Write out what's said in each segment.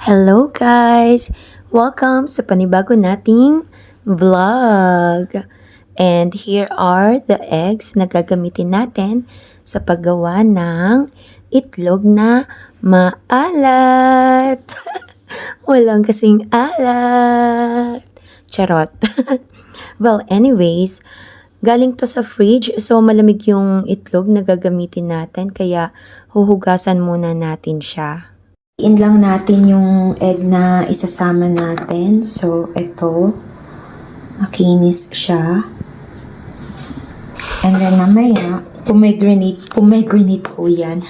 Hello guys! Welcome sa panibago nating vlog. And here are the eggs na gagamitin natin sa paggawa ng itlog na maalat. Walang kasing alat. Charot. Well, anyways, galing to sa fridge, so malamig yung itlog na gagamitin natin, kaya huhugasan muna natin siya. In lang natin yung egg na isasama natin. So, ito, makinis siya. And then, mamaya, pomegranate po yan.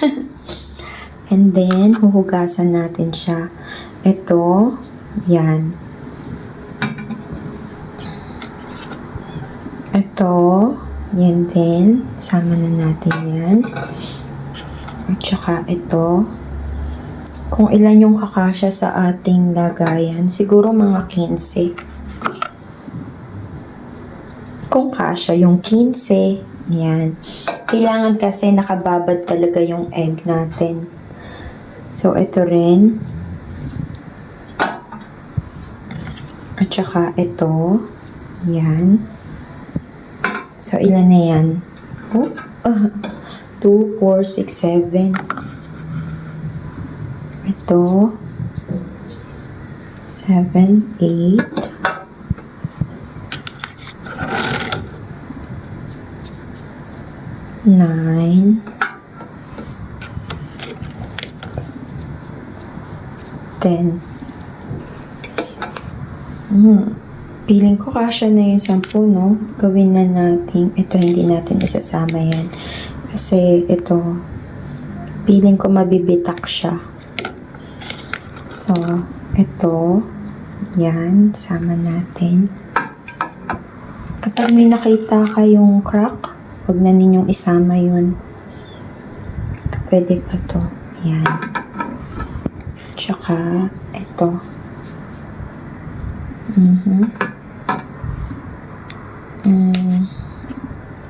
And then, huhugasan natin siya. Ito, yan. Ito, yan din. Sama na natin yan. At saka ito. Kung ilan yung kakasya sa ating lagayan, siguro mga 15. Kung kasya yung 15, yan. Kailangan kasi nakababad talaga yung egg natin. So, ito rin. At saka ito. Yan. So, ilan na yan? Oh, 2, 4, 6, 7. Ito, 7, 8, 9, 10. Feeling ko kasya na yung 10, no? Gawin na natin. Ito, hindi natin isasama yan. Kasi ito, feeling ko mabibitak siya. So, ito, yan, sama natin. Kapag may nakita kayong crack, huwag na ninyong isama yun. Ito, pwede pa to. Yan. Tsaka, ito.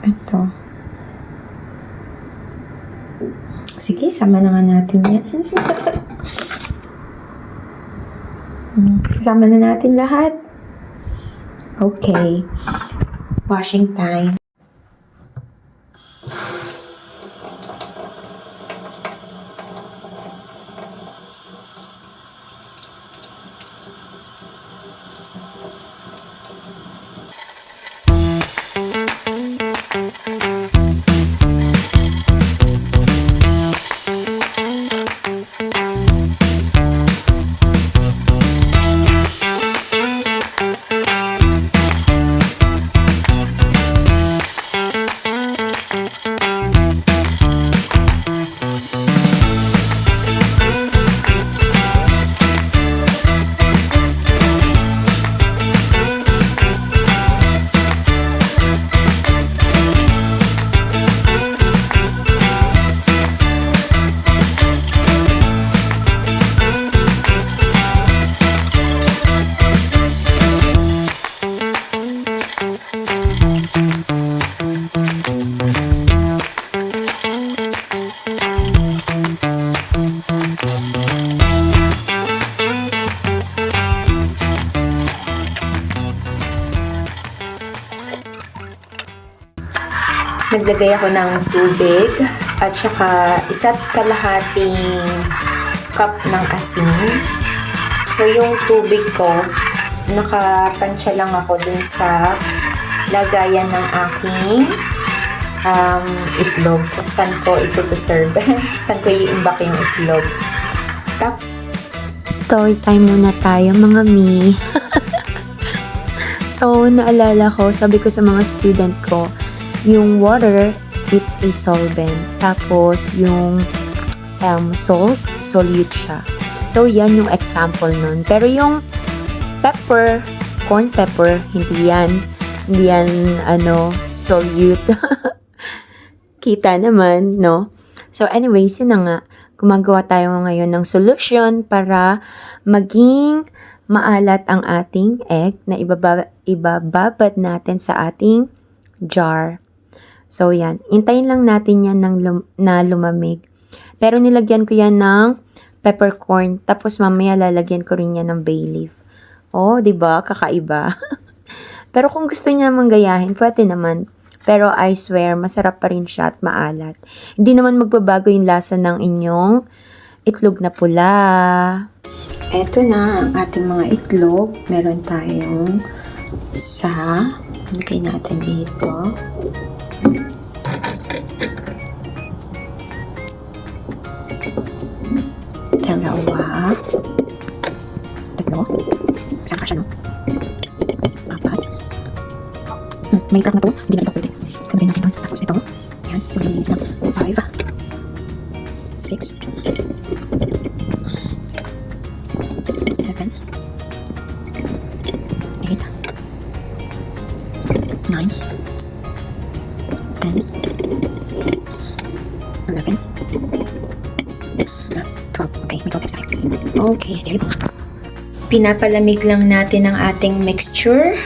Ito. Sige, sama na nga natin yan. Kasama na natin lahat. Okay. Washing time. Naglagay ako ng tubig at saka 1.5 cup ng asin. So, yung tubig ko, nakatansya lang ako dun sa lagayan ng aking itlog. Kung saan ko ito serve. Saan ko i-imbak yung itlog. Story time muna tayo, mga mi. So, naalala ko, sabi ko sa mga student ko, yung water, it's a solvent. Tapos, yung salt, solute siya. So, yan yung example nun. Pero yung pepper, corn pepper, hindi yan, solute. Kita naman, no? So, anyways, yun na nga. Gumagawa tayo ngayon ng solution para maging maalat ang ating egg na ibababad natin sa ating jar. So, yan. Intayin lang natin yan na lumamig. Pero nilagyan ko yan ng peppercorn. Tapos mamaya lalagyan ko rin yan ng bay leaf. Oh, 'di ba? Kakaiba. Pero kung gusto niya namang gayahin, pwede naman. Pero I swear, masarap pa rin siya at maalat. Hindi naman magbabago yung lasa ng inyong itlog na pula. Eto na ang ating mga itlog. Meron tayong isa. Lagay natin dito. Dalawa. Tatlo. Isa pa siya, no? Apat. May crack na to. Hindi na ito pwede. Kalagay natin doon. Tapos ito. Yan. Maglilinis lang. 5. 6. 7. 8. 9. 10. 11. 12. Okay, may 12 tayo. Okay, there you go. Pinapalamig lang natin ang ating mixture.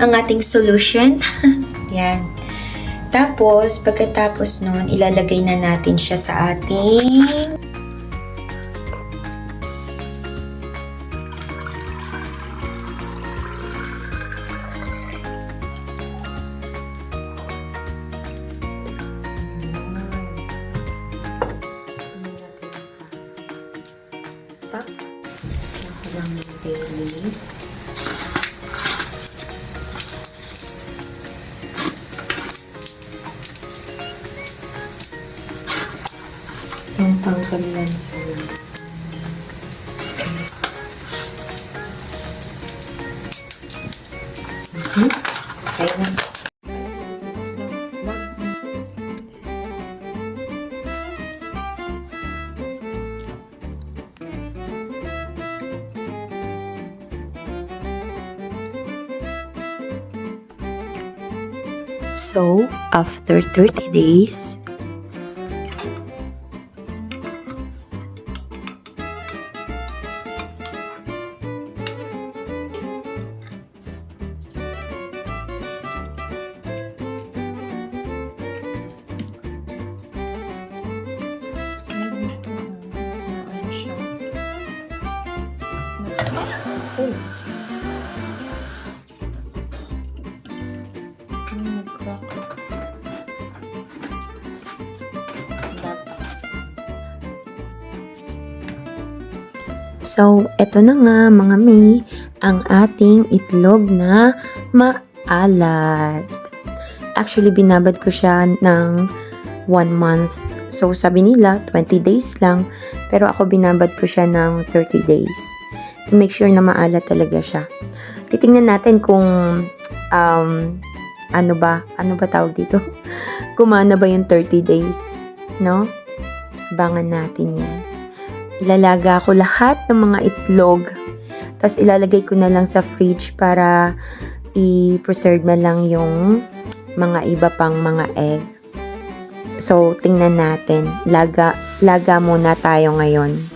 Ang ating solution. Yan. Tapos, pagkatapos nun, ilalagay na natin siya sa ating lang ng bay leaf. Yung pangkalilan sa okay na. So, after 30 days, so, eto na nga mga mi, ang ating itlog na maalat. Actually, binabad ko siya ng 1 month. So, sabi nila, 20 days lang. Pero ako binabad ko siya ng 30 days. To make sure na maalat talaga siya. Titingnan natin kung, ano ba tawag dito? Kumana ba yung 30 days? No? Abangan natin yan. Ilalaga ko lahat ng mga itlog. Tapos ilalagay ko na lang sa fridge para i-preserve na lang yung mga iba pang mga egg. So, tingnan natin. Laga muna tayo ngayon.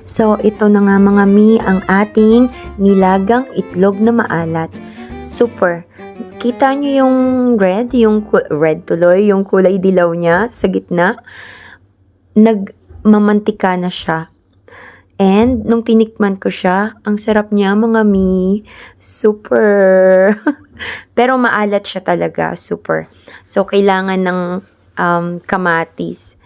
So, ito na nga mga mi, ang ating nilagang itlog na maalat. Super. Kita nyo yung red tuloy, yung kulay dilaw niya sa gitna. Nagmamantika na siya. And, nung tinikman ko siya, ang sarap niya mga mi. Super. Pero maalat siya talaga. Super. So, kailangan ng kamatis.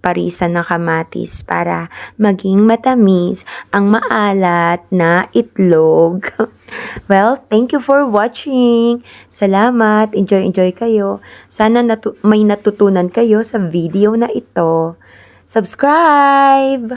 Parisan na kamatis para maging matamis ang maalat na itlog. Well, thank you for watching. Salamat. Enjoy kayo. Sana may natutunan kayo sa video na ito. Subscribe!